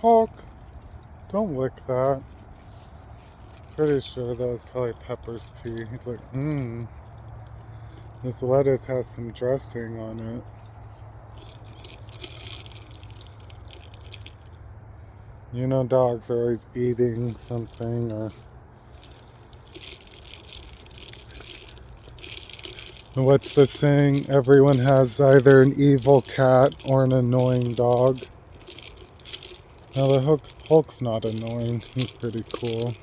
Hulk, don't lick that. Pretty sure that was probably Pepper's pee. He's like, this lettuce has some dressing on it. You know dogs are always eating something or... What's the saying? Everyone has either an evil cat or an annoying dog. Now the Hulk's not annoying. He's pretty cool.